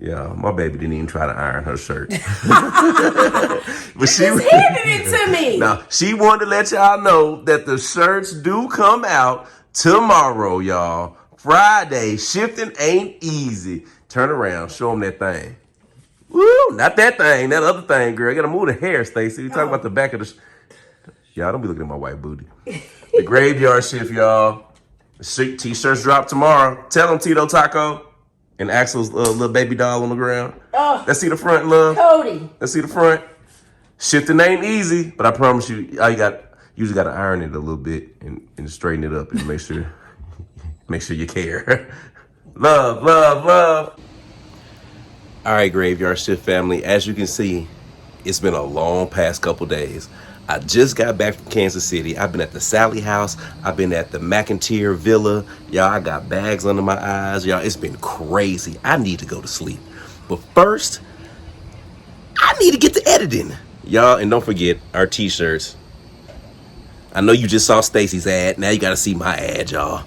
Yeah, my baby didn't even try to iron her shirt. But she just handed it to me. Now, she wanted to let y'all know that the shirts do come out tomorrow, y'all. Friday. Shifting ain't easy. Turn around. Show them that thing. Woo, not that thing. That other thing, girl. You gotta move the hair, Stacey. You talking about the back of the... Y'all, don't be looking at my white booty. The graveyard shift, y'all. T-shirts drop tomorrow. Tell them, Tito Taco. And Axel's little baby doll on the ground. Oh, let's see the front, love. Cody. Let's see the front. Shifting ain't easy, but I promise you, you just gotta iron it a little bit and straighten it up and make sure you care. Love, love, love. All right, Graveyard Shift family. As you can see, it's been a long past couple days. I just got back from Kansas City. I've been at the Sally House. I've been at the McIntyre Villa. Y'all, I got bags under my eyes. Y'all, it's been crazy. I need to go to sleep. But first, I need to get to editing. Y'all, and don't forget our t-shirts. I know you just saw Stacy's ad. Now you got to see my ad, y'all.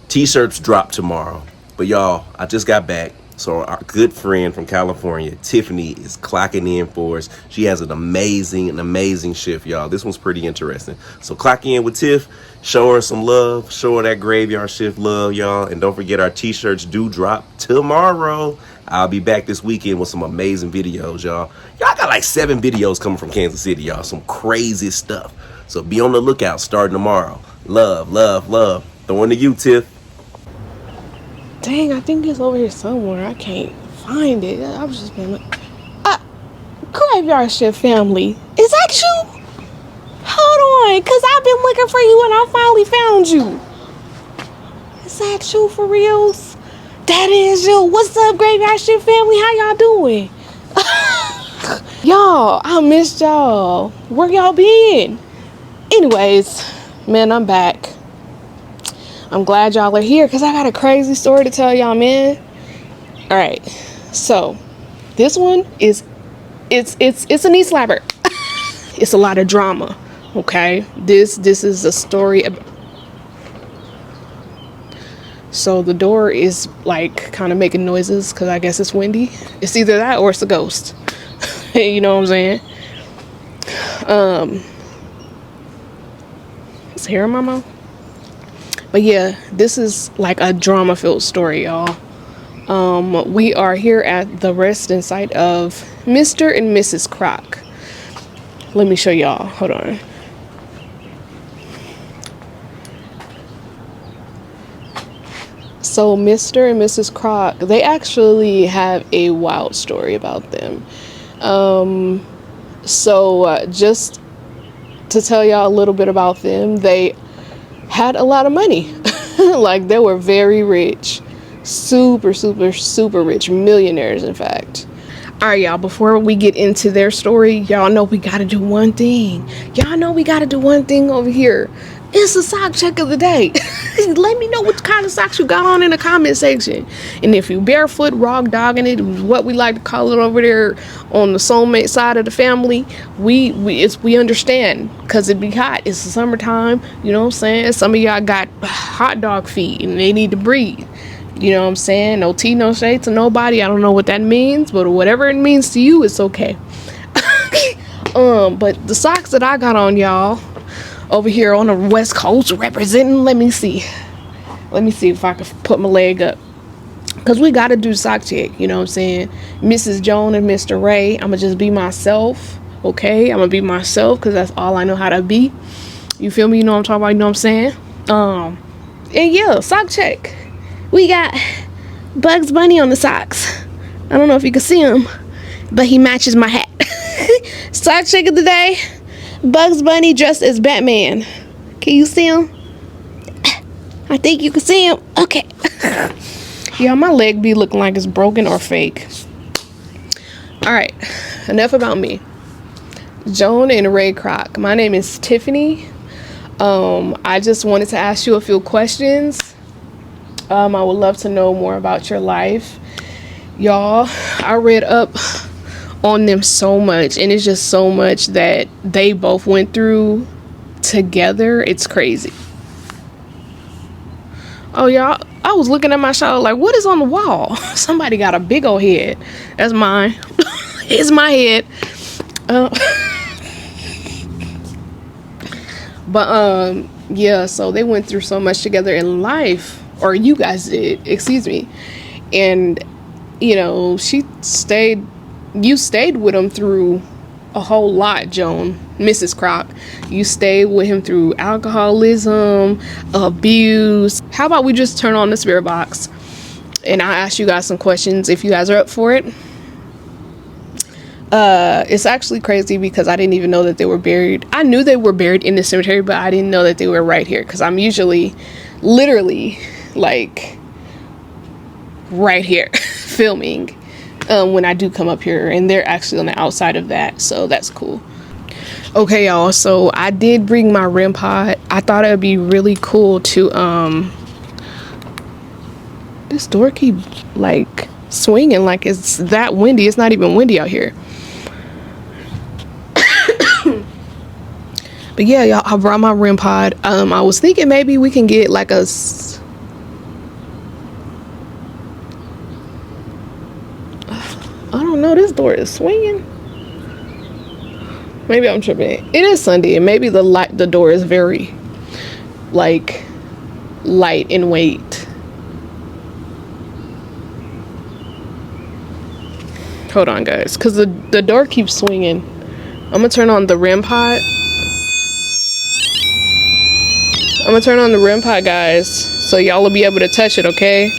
T-shirts drop tomorrow. But y'all, I just got back. So our good friend from California, Tiffany, is clocking in for us. She has an amazing shift, y'all. This one's pretty interesting. So clock in with Tiff, show her some love, show her that graveyard shift love, y'all. And don't forget our t-shirts do drop tomorrow. I'll be back this weekend with some amazing videos, y'all. Y'all got like 7 videos coming from Kansas City, y'all. Some crazy stuff. So be on the lookout starting tomorrow. Love, love, love. Throwing to you, Tiff. Dang, I think it's over here somewhere. I can't find it. I was just been Graveyard Shift family. Is that you? Hold on, because I've been looking for you and I finally found you. Is that you for reals? That is you. What's up, Graveyard Shift family? How y'all doing? Y'all, I missed y'all. Where y'all been? Anyways, man, I'm back. I'm glad y'all are here because I got a crazy story to tell y'all, man. All right, so this one is it's a knee slapper. It's a lot of drama. Okay, this is a story. So the door is like kind of making noises because I guess it's windy. It's either that or it's a ghost. You know what I'm saying? It's hair in my mouth. But yeah, this is like a drama-filled story, y'all. We are here at the resting site of Mr. and Mrs. Kroc. Let me show y'all. Hold on. So Mr. and Mrs. Kroc, they actually have a wild story about them. Just to tell y'all a little bit about them, they had a lot of money. Like, they were very rich. Super rich. Millionaires, in fact. All right, y'all, before we get into their story, y'all know we got to do one thing. Over here. It's a sock check of the day. Let me know what kind of socks you got on in the comment section. And if you barefoot, raw dogging it, what we like to call it over there on the soulmate side of the family, we understand because it be hot. It's the summertime. You know what I'm saying? Some of y'all got hot dog feet and they need to breathe. You know what I'm saying? No tea, no shade to nobody. I don't know what that means, but whatever it means to you, it's okay. But the socks that I got on, y'all, over here on the West Coast representing, let me see if I can put my leg up, because we got to do sock check. You know what I'm saying? Mrs. Joan and Mr. Ray, I'm gonna just be myself. Okay, I'm gonna be myself because that's all I know how to be. You feel me? You know what I'm talking about? You know what I'm saying? And yeah, sock check. We got Bugs Bunny on the socks. I don't know if you can see him, but he matches my hat. Sock check of the day. Bugs Bunny dressed as Batman. Can you see him? I think you can see him. Okay. Yeah, my leg be looking like it's broken or fake. All right, enough about me. Joan and Ray Kroc. My name is Tiffany. I just wanted to ask you a few questions. I would love to know more about your life. Y'all, I read up on them so much, and it's just so much that they both went through together. It's crazy. Oh, y'all, I was looking at my show like, what is on the wall? Somebody got a big old head. That's mine. It's my head. But yeah, so they went through so much together in life, or you guys did, excuse me. And you know, you stayed with him through a whole lot, Joan, Mrs. Kroc. You stayed with him through alcoholism, abuse. How about we just turn on the spirit box and I ask you guys some questions if you guys are up for it. It's actually crazy because I didn't even know that they were buried. I knew they were buried in the cemetery, but I didn't know that they were right here because I'm usually literally like right here filming when I do come up here, and they're actually on the outside of that, so that's cool. Okay, y'all, so I did bring my REM pod. I thought it would be really cool to this door keep like swinging like it's that windy. It's not even windy out here. But yeah, y'all, I brought my REM pod. I was thinking maybe we can get like a I don't know, this door is swinging. Maybe I'm tripping. It is Sunday and maybe the door is very like light in weight. Hold on, guys, because the door keeps swinging. I'm gonna turn on the REM pod. I'm gonna turn on the REM pod, guys, so y'all will be able to touch it, okay?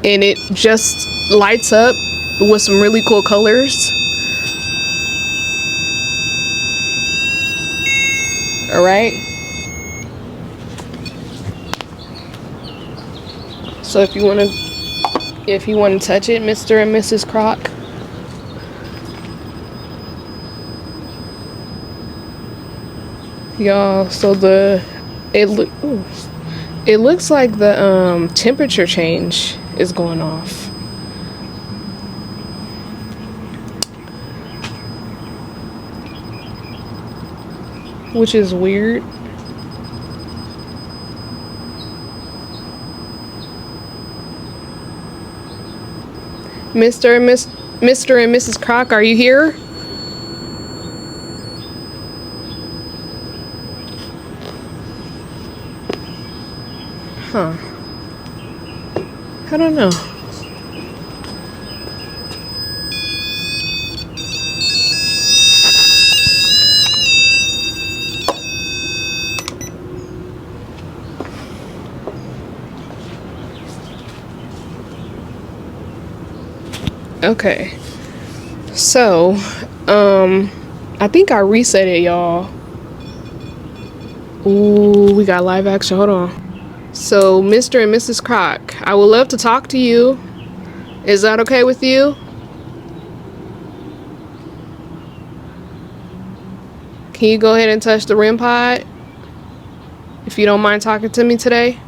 And it just lights up with some really cool colors. All right. So if you want to touch it, Mr. and Mrs. Kroc. Y'all, so it looks like the temperature change is going off. Which is weird. Mr. and Mrs. Kroc, are you here? Huh. I don't know. Okay, so I think I reset it, y'all. Ooh, we got live action. Hold on. So Mr. and Mrs. Kroc, I would love to talk to you. Is that okay with you? Can you go ahead and touch the REM pod if you don't mind talking to me today?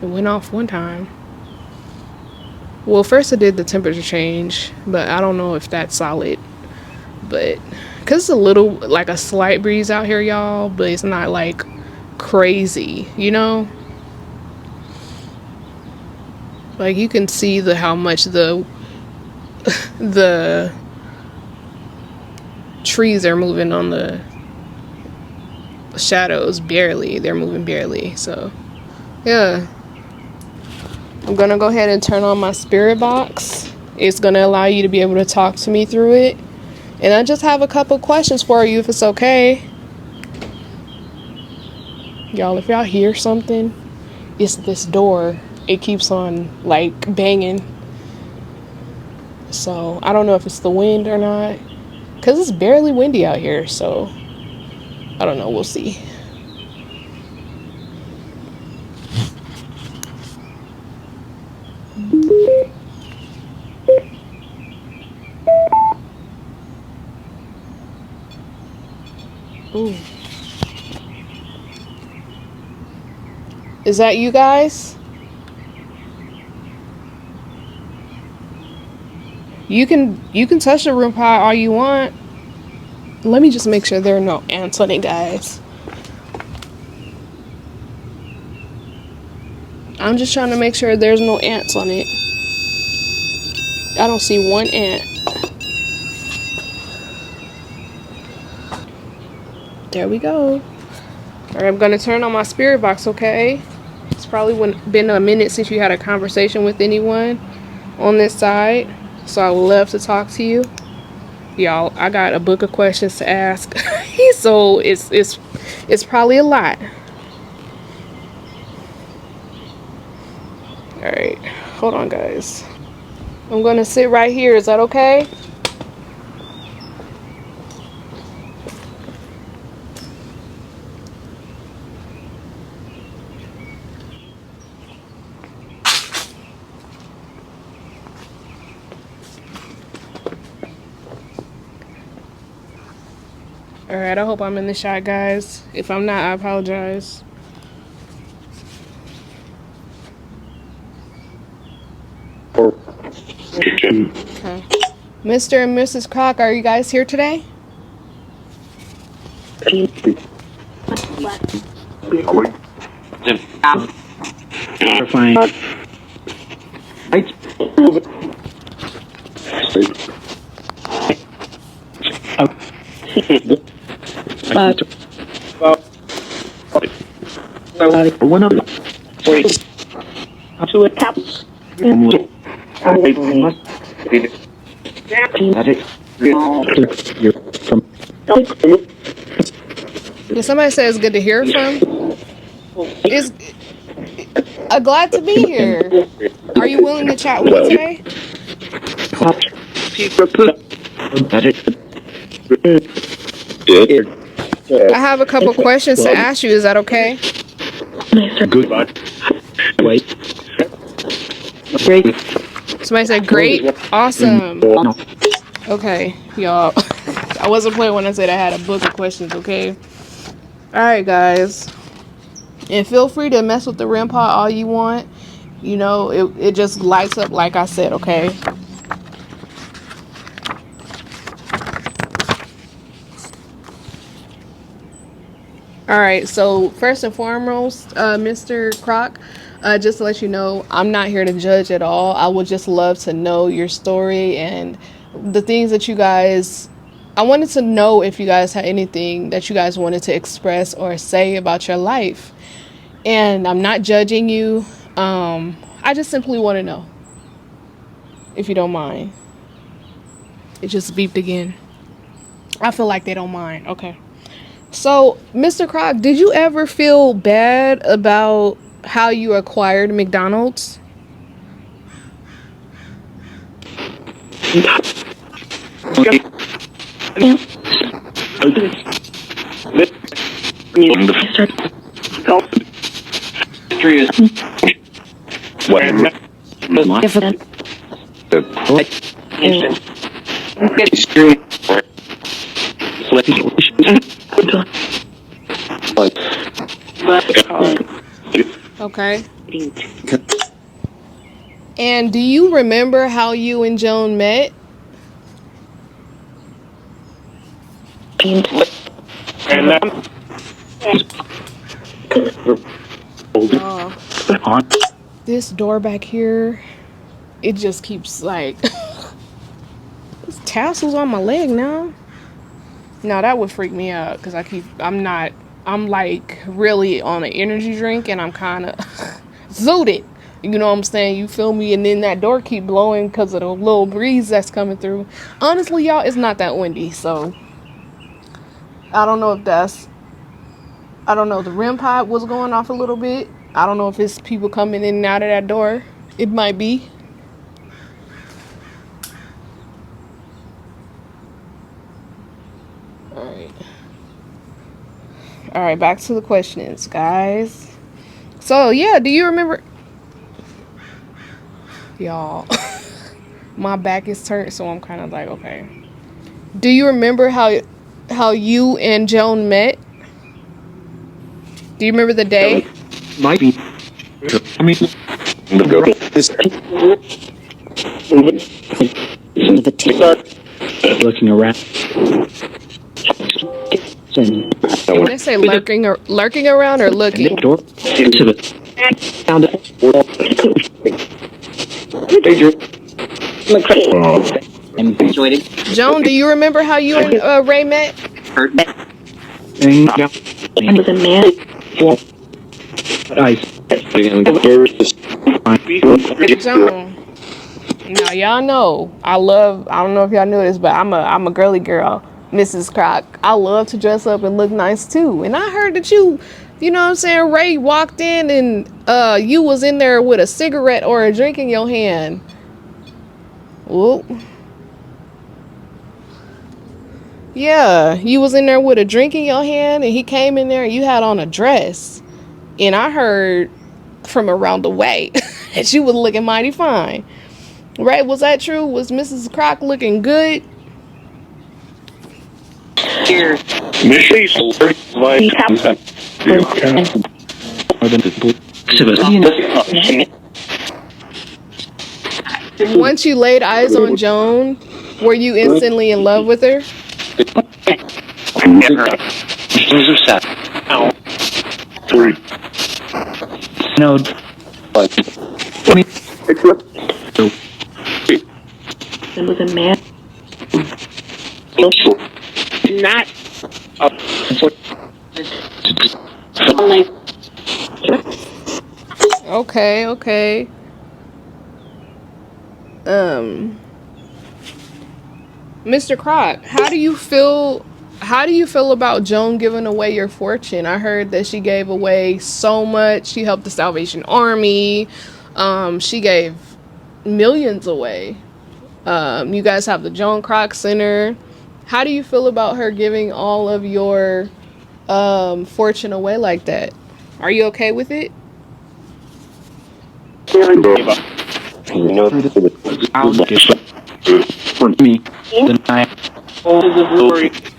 It went off one time. Well, first it did the temperature change, but I don't know if that's solid. But because it's a little, like a slight breeze out here, y'all, but it's not like crazy, you know? Like you can see how much the trees are moving on the shadows barely. They're moving barely. So yeah. I'm gonna go ahead and turn on my spirit box. It's gonna allow you to be able to talk to me through it. And I just have a couple questions for you if it's okay. Y'all, if y'all hear something, it's this door. It keeps on like banging. So I don't know if it's the wind or not. Cause it's barely windy out here, so I don't know, we'll see. Ooh. Is that you guys? You can touch the REM pod all you want. Let me just make sure there are no ants on it, guys. I'm just trying to make sure there's no ants on it. I don't see one ant. There we go. Alright, I'm gonna turn on my spirit box, okay? It's probably been a minute since you had a conversation with anyone on this side. So I would love to talk to you. Y'all, I got a book of questions to ask. So it's probably a lot. Alright, hold on guys. I'm gonna sit right here, is that okay? Alright, I hope I'm in the shot, guys. If I'm not, I apologize. Okay. Mr. and Mrs. Kroc, are you guys here today? Did somebody say it's good to hear from? It's glad to be here. Are you willing to chat with me today? I have a couple questions to ask you. Is that okay? Somebody said great. Awesome. Okay, y'all. I wasn't playing when I said I had a book of questions, okay? Alright, guys. And feel free to mess with the REM pod all you want. You know, it just lights up like I said, okay? Alright, so first and foremost, Mr. Kroc, just to let you know, I'm not here to judge at all. I would just love to know your story and the things that you guys... I wanted to know if you guys had anything that you guys wanted to express or say about your life. And I'm not judging you. I just simply want to know. If you don't mind. It just beeped again. I feel like they don't mind. Okay. So, Mr. Kroc, did you ever feel bad about how you acquired McDonald's? Okay. And do you remember how you and Joan met? This door back here, it just keeps like there's tassels on my leg now. No, that would freak me out because I'm like really on an energy drink and I'm kind of zooted. You know what I'm saying? You feel me? And then that door keep blowing because of the little breeze that's coming through. Honestly, y'all, it's not that windy, so I don't know if I don't know. The REM pod was going off a little bit. I don't know if it's people coming in and out of that door. It might be. All right, back to the questions, guys. So, yeah, do you remember... Y'all, my back is turned, so I'm kind of like, okay. Do you remember how you and Joan met? Do you remember the day? Might be. I mean, looking around. Did they say lurking around or looking? Joan, do you remember how you and Ray met? Joan. Now y'all know I don't know if y'all knew this, but I'm a girly girl, Mrs. Kroc. I love to dress up and look nice too. And I heard that you know what I'm saying, Ray walked in and you was in there with a cigarette or a drink in your hand. Whoop. Yeah, you was in there with a drink in your hand and he came in there and you had on a dress. And I heard from around the way that you was looking mighty fine. Right, was that true? Was Mrs. Kroc looking good? Once you laid eyes on Joan, were you instantly in love with her? No. It was a man. Not. Okay. Mr. Kroc, how do you feel about Joan giving away your fortune? I heard that she gave away so much. She helped the Salvation Army. She gave millions away. You guys have the Joan Kroc Center. How do you feel about her giving all of your fortune away like that? Are you okay with it?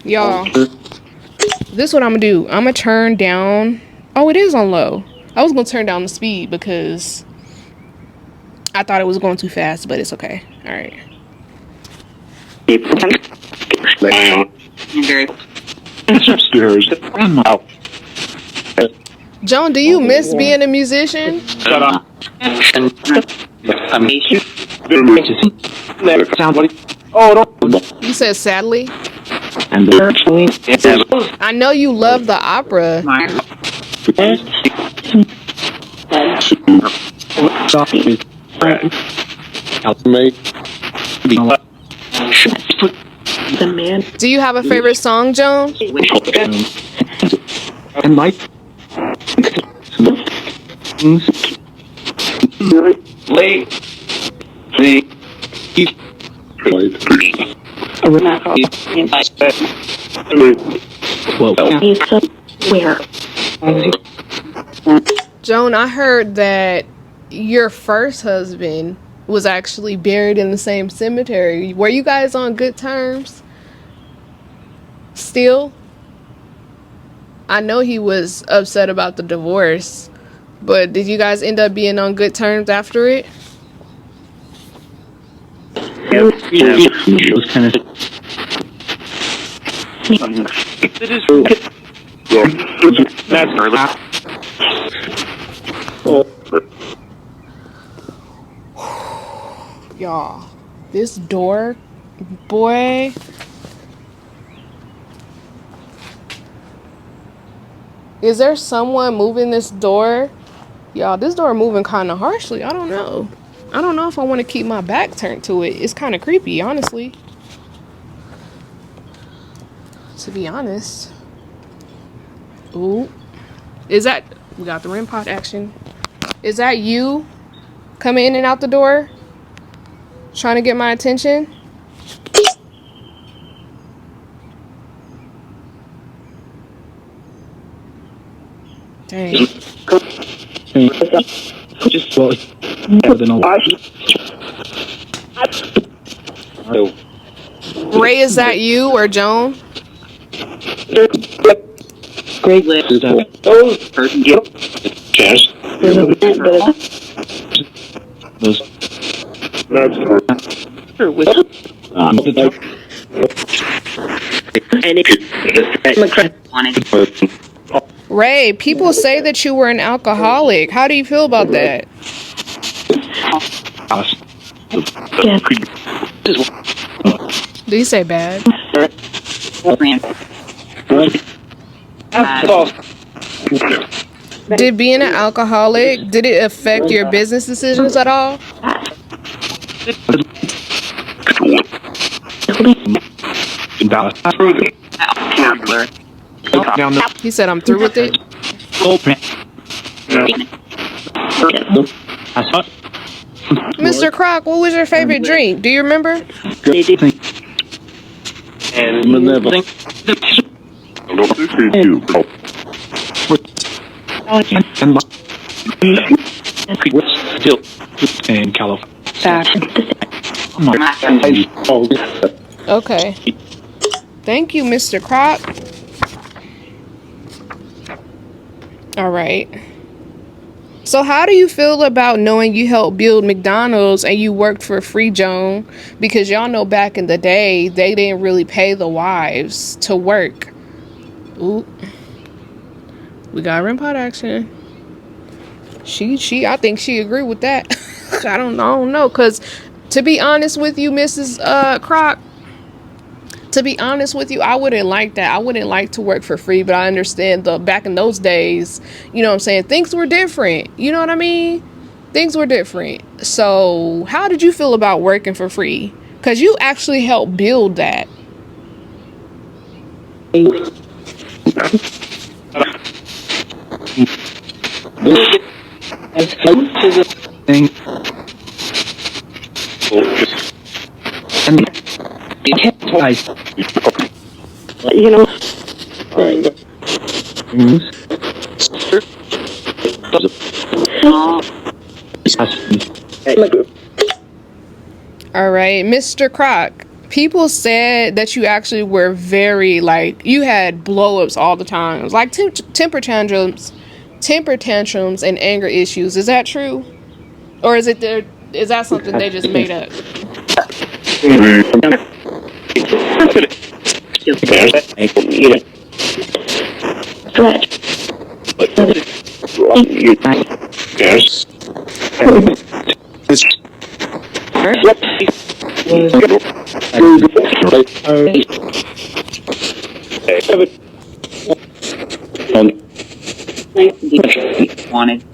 Y'all, this is what I'm gonna do. I'm gonna turn down. Oh, it is on low. I was gonna turn down the speed because I thought it was going too fast, but it's okay. All right. Joan, do you miss being a musician? Shut up. You said sadly. I know you love the opera. Do you have a favorite song, Joan? And like Joan, I heard that your first husband was actually buried in the same cemetery. Were you guys on good terms? Still? I know he was upset about the divorce, but did you guys end up being on good terms after it? it was kind of Y'all, this door, boy. Is there someone moving this door? Y'all, this door moving kind of harshly. I don't know. I don't know if I want to keep my back turned to it. It's kind of creepy, honestly. To be honest. Ooh. Is that... We got the REM pod action. Is that you coming in and out the door? Trying to get my attention? Dang. just well, Ray, is that you or Joan? Great list. Chest. And Ray, people say that you were an alcoholic. How do you feel about that? Did you say bad? Did being an alcoholic, did it affect your business decisions at all? He said, I'm through with it. Mr. Kroc, what was your favorite drink? Do you remember? In California. Okay. Thank you, Mr. Kroc. All right. So how do you feel about knowing you helped build McDonald's and you worked for free, Joan? Because y'all know back in the day, they didn't really pay the wives to work. Ooh. We got rim pot action. I think she agreed with that. I don't know. Because to be honest with you, Mrs. Kroc, to be honest with you, I wouldn't like that. I wouldn't like to work for free, but I understand back in those days, you know what I'm saying? Things were different. You know what I mean? Things were different. So how did you feel about working for free? Because you actually helped build that. you know, All right, Mr. Kroc. People said that you actually were very, like, you had blow-ups all the time. It was like temper tantrums and anger issues. Is that true? Or is that something they just made up? wanted.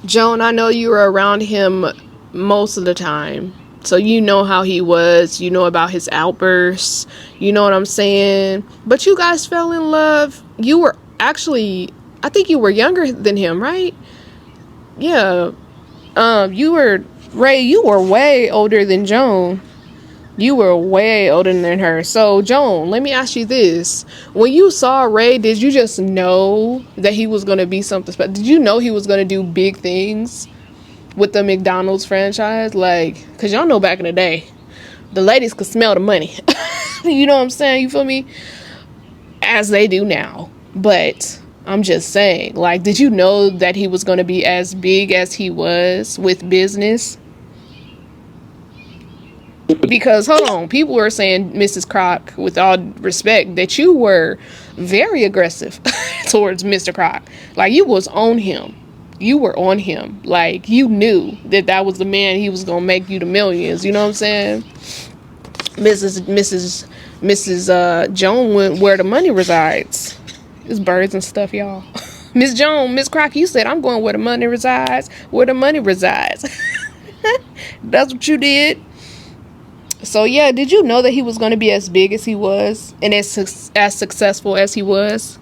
Joan, I know you were around him most of the time. So you know how he was. You know about his outbursts. You know what I'm saying? But you guys fell in love. You were actually, I think you were younger than him, right? Yeah. Ray, you were way older than Joan. You were way older than her. So, Joan, let me ask you this. When you saw Ray, did you just know that he was going to be something special? Did you know he was going to do big things with the McDonald's franchise? Like, because y'all know back in the day, the ladies could smell the money. You know what I'm saying? You feel me? As they do now. But I'm just saying, like, did you know that he was going to be as big as he was with business? Because, hold on, people were saying, Mrs. Kroc, with all respect, that you were very aggressive towards Mr. Kroc. Like, you was on him. You were on him. Like, you knew that was the man, he was going to make you the millions. You know what I'm saying? Mrs. Joan went where the money resides. It's birds and stuff, y'all. Miss Joan, Miss Kroc, you said, I'm going where the money resides. Where the money resides. That's what you did. So, yeah, did you know that he was going to be as big as he was and as successful as he was?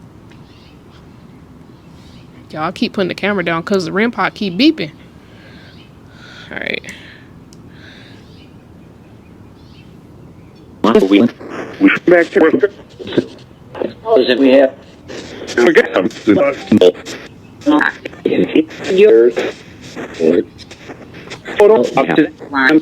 Y'all keep putting the camera down because the REM pod keep beeping. All right. We back to work. We have. Forget them. Yours. Photo up to Line.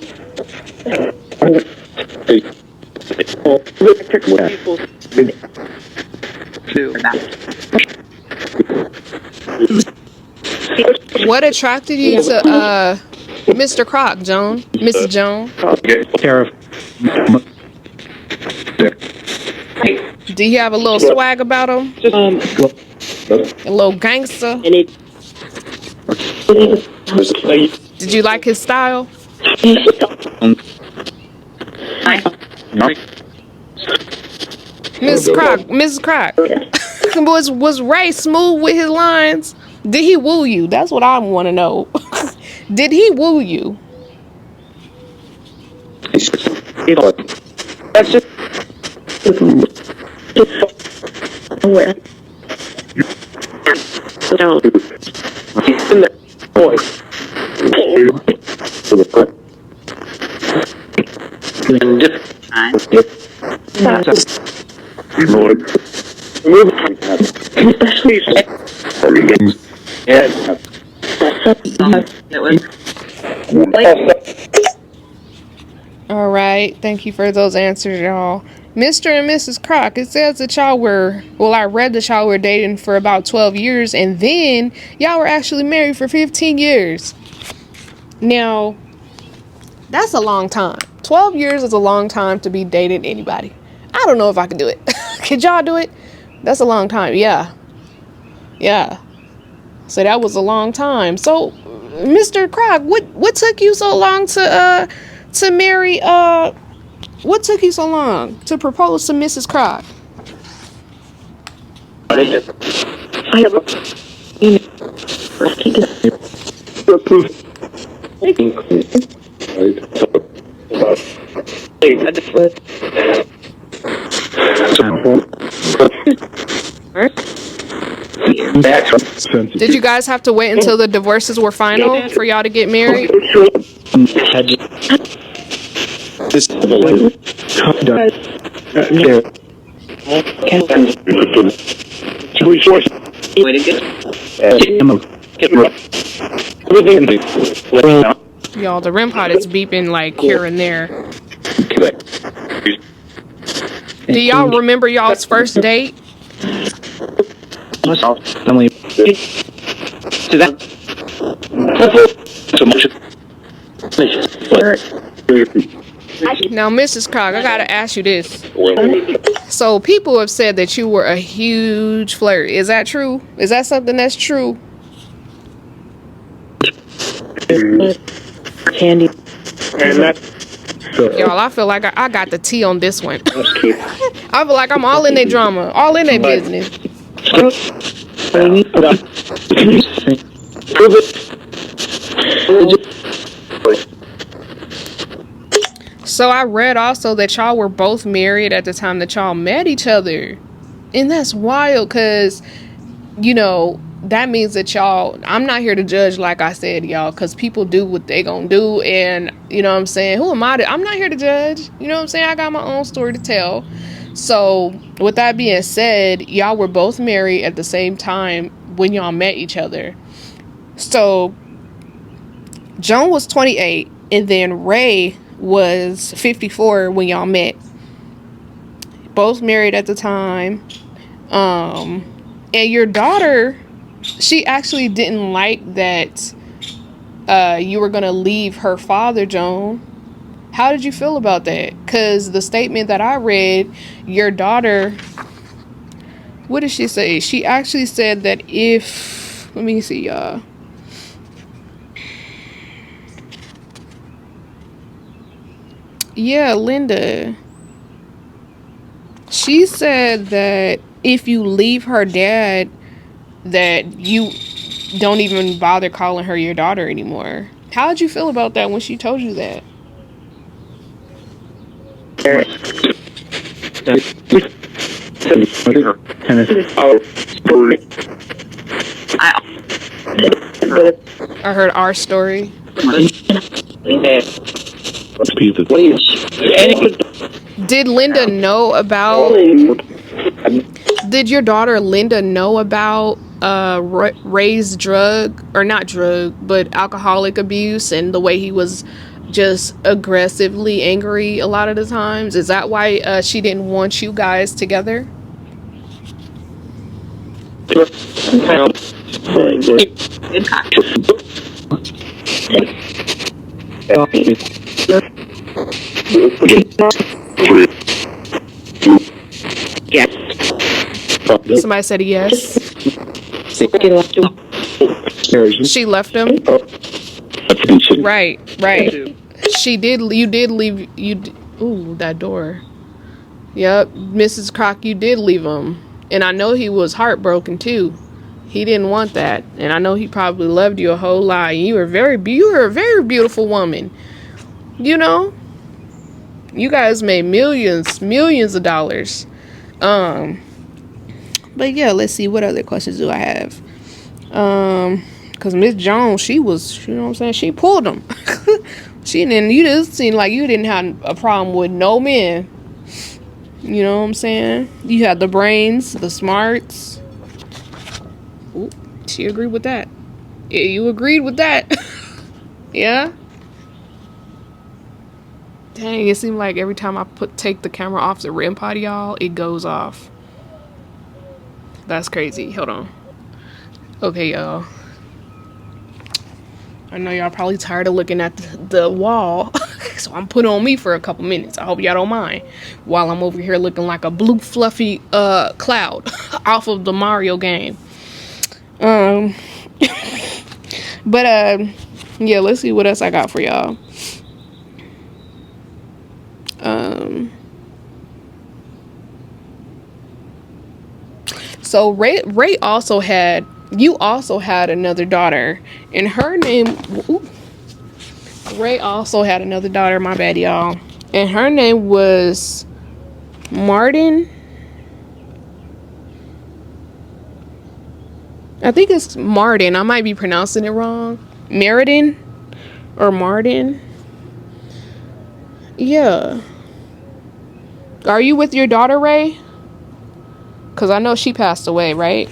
What attracted you to Mr. Kroc, Joan? Mrs. Joan? Terrified. Do he have a little swag about him? A little gangster? Did you like his style? Mrs. Kroc. Was Ray smooth with his lines? Did he woo you? That's what I want to know. Did he woo you? That's just where. No. All right. Thank you for those answers, y'all. Mr. and Mrs. Kroc, it says that y'all were, well, I read that y'all were dating for about 12 years, and then y'all were actually married for 15 years. Now, that's a long time. 12 years is a long time to be dating anybody. I don't know if I could do it. Could y'all do it? That's a long time. Yeah. So that was a long time. So, Mr. Kroc, what took you so long to marry, what took you so long to propose to Mrs. Kroc? I have Did you guys have to wait until the divorces were final for y'all to get married? Y'all, the REM pod is beeping like here and there. Do y'all remember y'all's first date? Now, Mrs. Kroc, I gotta ask you this. So people have said that you were a huge flirt. Is that true? Is that something that's true? candy. Y'all, I feel like I got the tea on this one. I feel like I'm all in their drama, all in their business. So I read also that y'all were both married at the time that y'all met each other. And that's wild because, you know, that means that y'all, I'm not here to judge, like I said, y'all, because people do what they gonna do. And, you know what I'm saying? Who am I to, I'm not here to judge. You know what I'm saying? I got my own story to tell. So with that being said, y'all were both married at the same time when y'all met each other. So Joan was 28 and then Ray was 54 when y'all met. Both married at the time. And your daughter, she actually didn't like that you were going to leave her father, Joan. How did you feel about that? Because the statement that I read, your daughter, what did she say? She actually said that if, let me see, y'all. Yeah, Linda. She said that if you leave her dad, that you don't even bother calling her your daughter anymore. How did you feel about that when she told you that? I heard our story. Did Linda know about, did your daughter Linda know about Ray's drug, or not drug, but alcoholic abuse and the way he was just aggressively angry a lot of the times? Is that why she didn't want you guys together? Somebody said yes. She left him. Right, right. She did. You did leave. Ooh, that door. Yep, Mrs. Kroc, you did leave him, and I know he was heartbroken too. He didn't want that, and I know he probably loved you a whole lot. You were a very beautiful woman. You know, you guys made millions of dollars. But yeah, let's see, what other questions do I have? Cause Miss Joan, she was, you know what I'm saying, she pulled them. You just seemed like you didn't have a problem with no men. You know what I'm saying? You had the brains, the smarts. Ooh, she agreed with that. Yeah, you agreed with that. Yeah. Dang, it seemed like every time I take the camera off the REM pod, y'all, it goes off. That's crazy. Hold on. Okay, y'all. I know y'all probably tired of looking at the wall. So I'm putting on me for a couple minutes. I hope y'all don't mind. While I'm over here looking like a blue fluffy cloud off of the Mario game. But yeah, let's see what else I got for y'all. So Ray also had, you also had another daughter, and her name, Ray also had another daughter, my bad, y'all, and her name was Martin. I think it's Martin. I might be pronouncing it wrong. Marital or Martin. Yeah. Are you with your daughter, Ray? Because I know she passed away, right?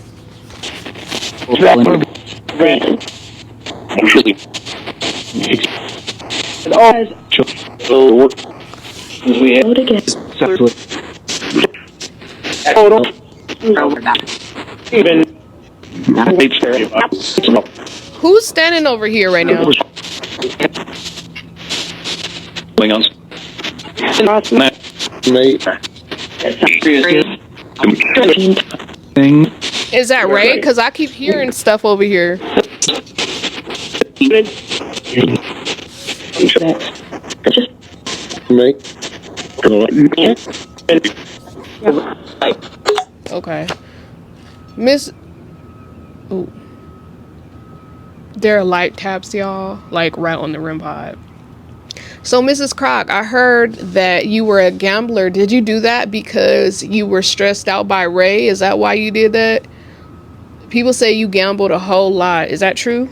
Who's standing over here right now? Is that Ray? Because I keep hearing stuff over here. Okay. Miss... Ooh. There are light taps, y'all. Like, right on the REM pod. So, Mrs. Kroc, I heard that you were a gambler. Did you do that because you were stressed out by Ray? Is that why you did that? People say you gambled a whole lot. Is that true?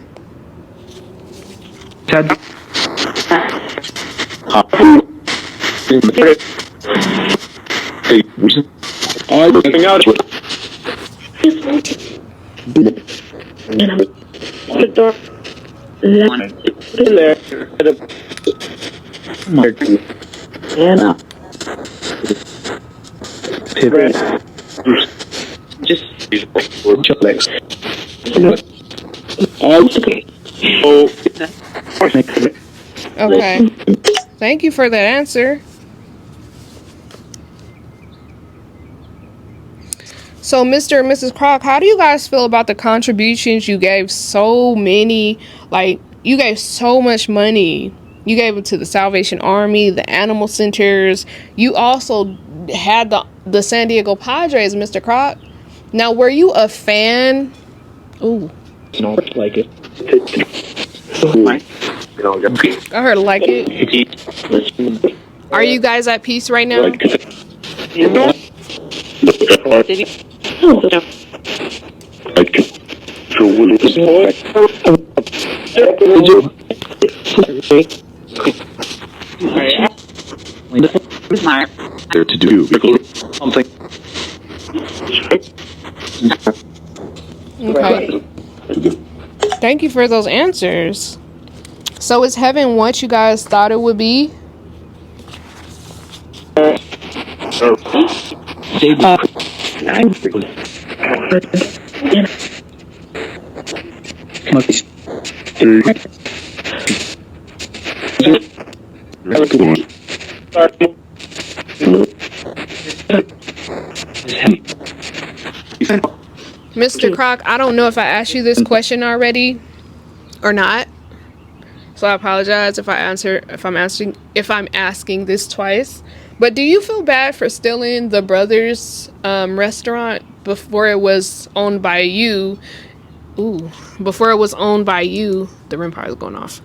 Okay. Thank you for that answer. So, Mr. and Mrs. Kroc, how do you guys feel about the contributions you gave so many, like, you gave so much money. You gave it to the Salvation Army, the animal centers. You also had the San Diego Padres, Mr. Kroc. Now, were you a fan? Ooh. No, like it. I heard like it. Are you guys at peace right now? To do something. Okay. Thank you for those answers. So is heaven what you guys thought it would be? Mr. Kroc, I don't know if I asked you this question already or not. So I apologize if I'm asking this twice. But do you feel bad for stealing the brothers' restaurant before it was owned by you? Before it was owned by you, the rim part is going off.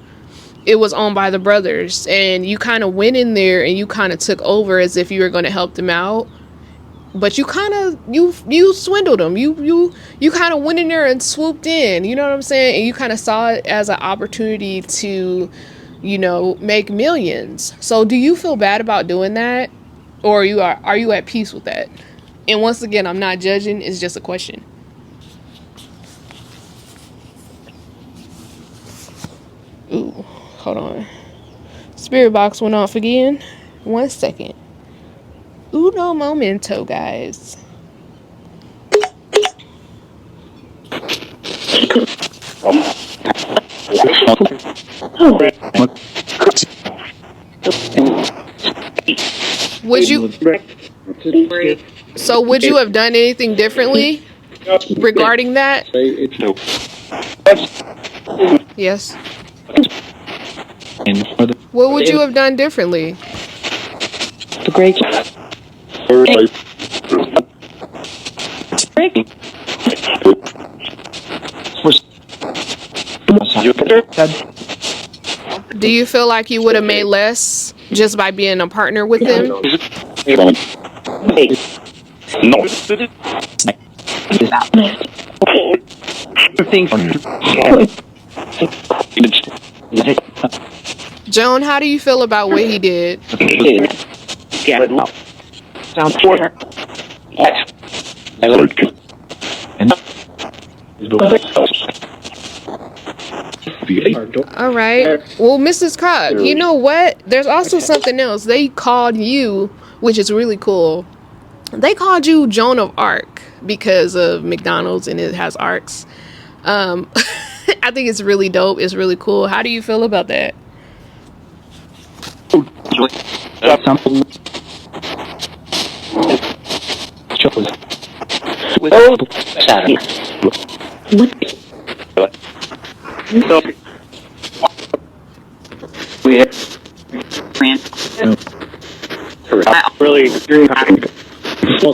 It was owned by the brothers, and you kind of went in there and you kind of took over as if you were going to help them out. But you kind of you swindled them. You kind of went in there and swooped in. You know what I'm saying? And you kind of saw it as an opportunity to, make millions. So do you feel bad about doing that, or are you at peace with that? And once again, I'm not judging. It's just a question. Ooh, hold on. Spirit box went off again. 1 second. Uno momento, guys. Would you have done anything differently regarding that? Yes. What would you have done differently? Do you feel like you would have made less just by being a partner with them? No. Joan, how do you feel about what he did? All right. Well, Mrs. Kroc, you know what? There's also something else. They called you, which is really cool. They called you Joan of Arc because of McDonald's and it has arcs. I think it's really dope. It's really cool. How do you feel about that? We have really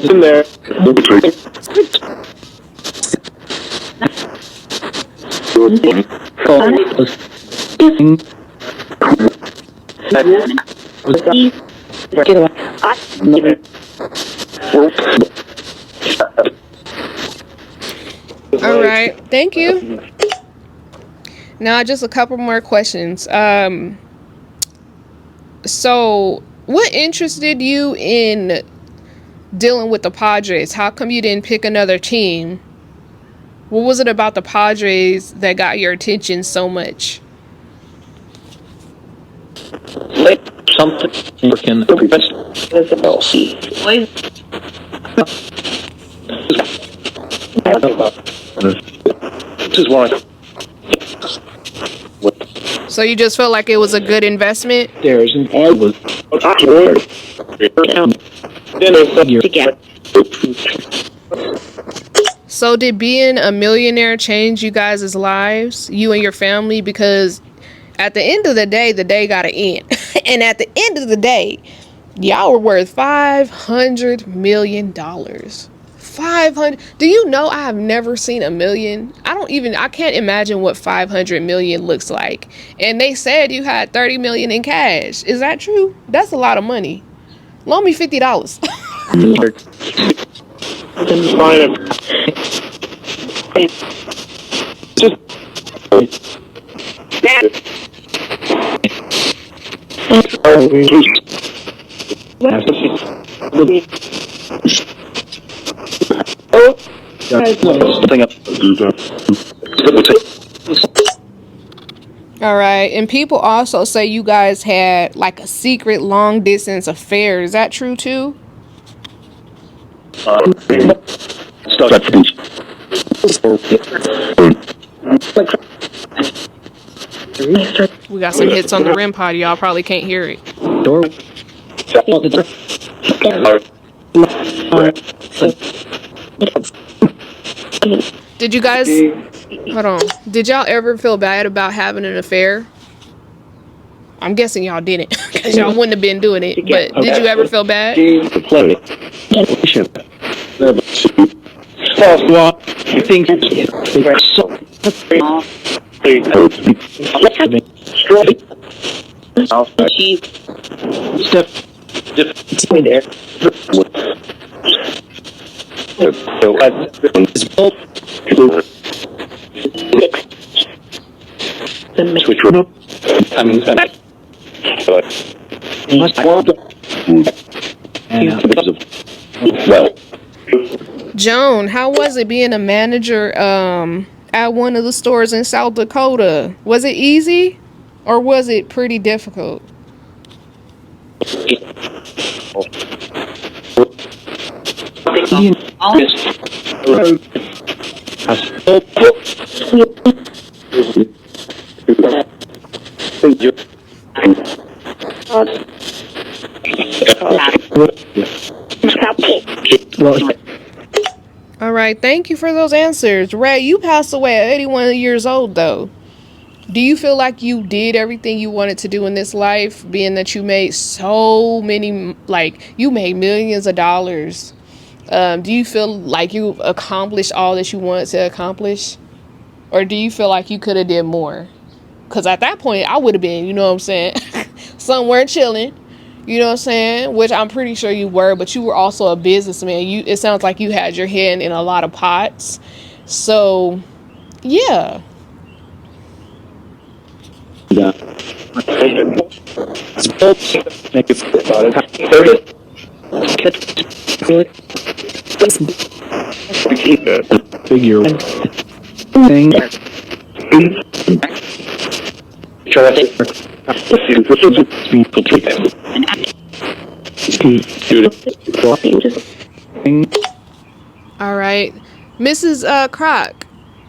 in there. All right. Thank you. Now, just a couple more questions. So, what interested you in dealing with the Padres? How come you didn't pick another team? What was it about the Padres that got your attention so much? Something can this is why. So you just felt like it was a good investment? There's an I was So did being a millionaire change you guys' lives, you and your family? Because at the end of the day gotta end. And at the end of the day, y'all were worth $500 million. 500. Do you know I have never seen a million? I can't imagine what 500 million looks like. And they said you had 30 million in cash. Is that true? That's a lot of money. Loan me $50. All right. And people also say you guys had like a secret long distance affair. Is that true too? We got some hits on the REM pod. Y'all probably can't hear it. Door. Did you guys, hold on, did y'all ever feel bad about having an affair? I'm guessing y'all didn't, because y'all wouldn't have been doing it, but did you ever feel bad? Joan, how was it being a manager at one of the stores in South Dakota? Was it easy or was it pretty difficult? All right, thank you for those answers. Ray, you passed away at 81 years old, though. Do you feel like you did everything you wanted to do in this life, being that you made so many, like, you made millions of dollars? Do you feel like you accomplished all that you wanted to accomplish? Or do you feel like you could have did more? Because at that point, I would have been, you know what I'm saying, somewhere chilling. You know what I'm saying? Which I'm pretty sure you were, but you were also a businessman. It sounds like you had your hand in a lot of pots. So, yeah. Figure thing. All right. Mrs. Kroc,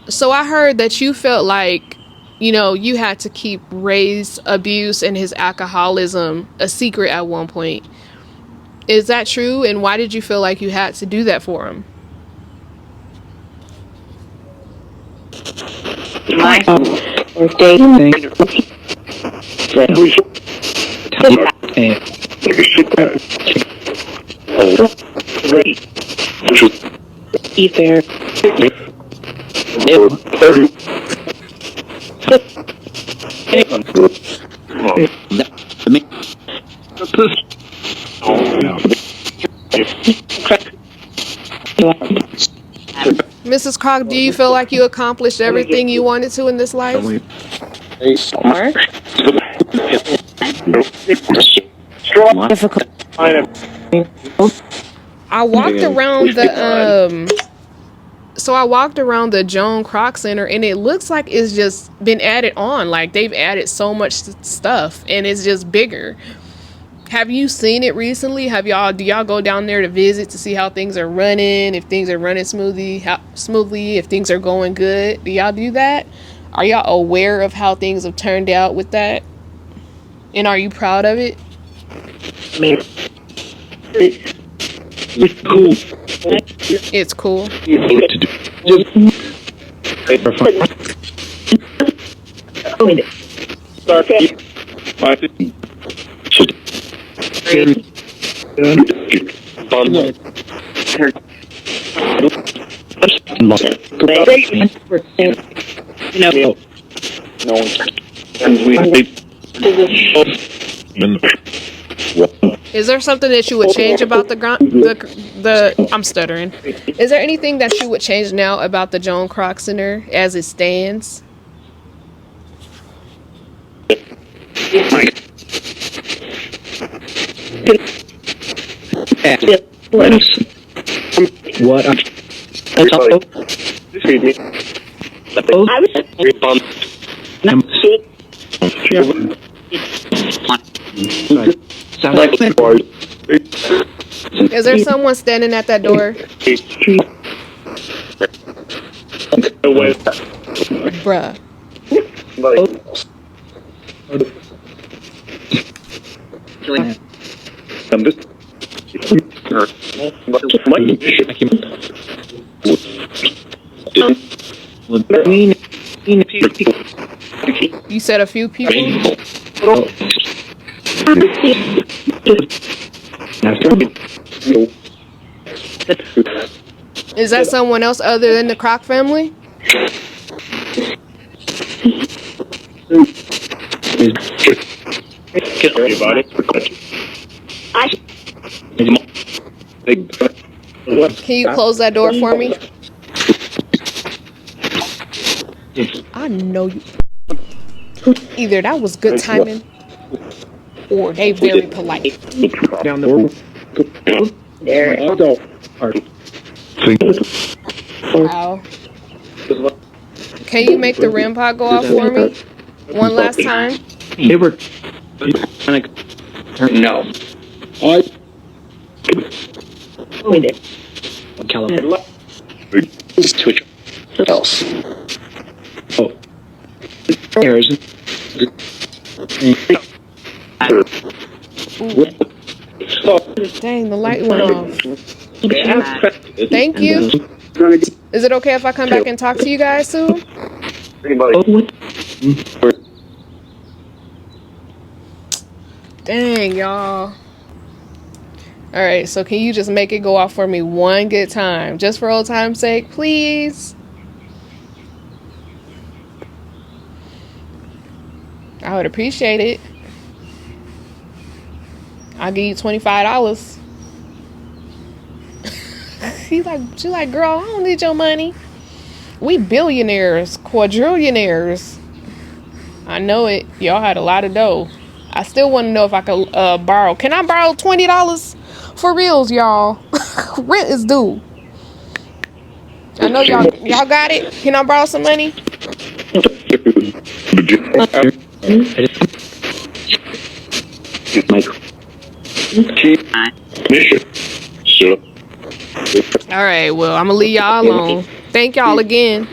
so I heard that you felt like, you know, you had to keep Ray's abuse and his alcoholism a secret at one point. Is that true? And why did you feel like you had to do that for him? Mrs. Kroc, do you feel like you accomplished everything you wanted to in this life? I walked around the Joan Kroc Center, and it looks like it's just been added on. Like, they've added so much stuff, and it's just bigger. Have you seen it recently? Do y'all go down there to visit to see how things are running, if things are running smoothly, if things are going good? Do y'all do that? Are y'all aware of how things have turned out with that? And are you proud of it? It's cool. Is there something that you would change about I'm stuttering. Is there anything that you would change now about the Joan Kroc Center as it stands? What? Is there someone standing at that door? Bruh. You said a few people? Is that someone else other than the Kroc family? Can you close that door for me? I know you. Either that was good timing, or they very polite. Down the there. Wow. Can you make the REM pod go off for me? One last time? They were no. I California. Switch else. Oh. There's Dang, the light went off. Thank you. Is it okay if I come back and talk to you guys soon? Dang, y'all. Alright, so can you just make it go off for me one good time? Just for old time's sake, please? I would appreciate it. I'll give you $25. She's like, girl, I don't need your money. We billionaires, quadrillionaires. I know it. Y'all had a lot of dough. I still want to know if I could borrow. Can I borrow $20 for reals, y'all? Rent is due. I know y'all got it. Can I borrow some money? All right, well, I'm gonna leave y'all alone. Thank y'all again.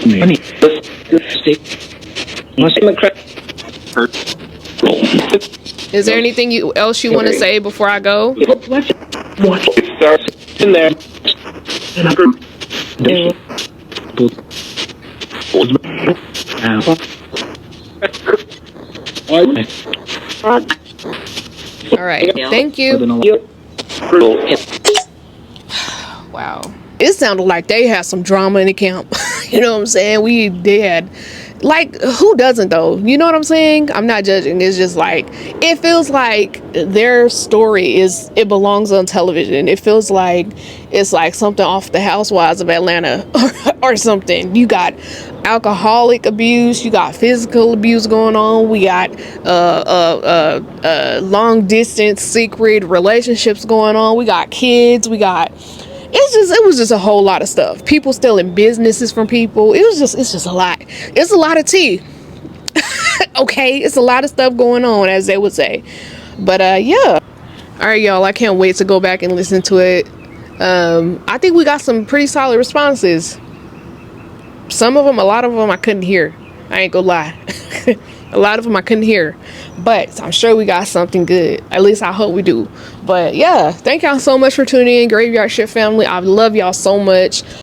Is there anything else you want to say before I go? What? In there. All right, thank you. Wow. It sounded like they had some drama in the camp. You know what I'm saying? They had, like, who doesn't though? You know what I'm saying? I'm not judging. It's just like, it feels like their story it belongs on television. It feels like it's like something off the Housewives of Atlanta or something. You got alcoholic abuse, you got physical abuse going on, we got long distance secret relationships going on, we got kids, it was just a whole lot of stuff. People stealing businesses from people. It's just a lot. It's a lot of tea. Okay, it's a lot of stuff going on, as they would say. But yeah. All right, y'all, I can't wait to go back and listen to it. I think we got some pretty solid responses. A lot of them I couldn't hear. I ain't gonna lie. A lot of them I couldn't hear, but I'm sure we got something good. At least I hope we do. But yeah, thank y'all so much for tuning in, Graveyard Shift family. I love y'all so much.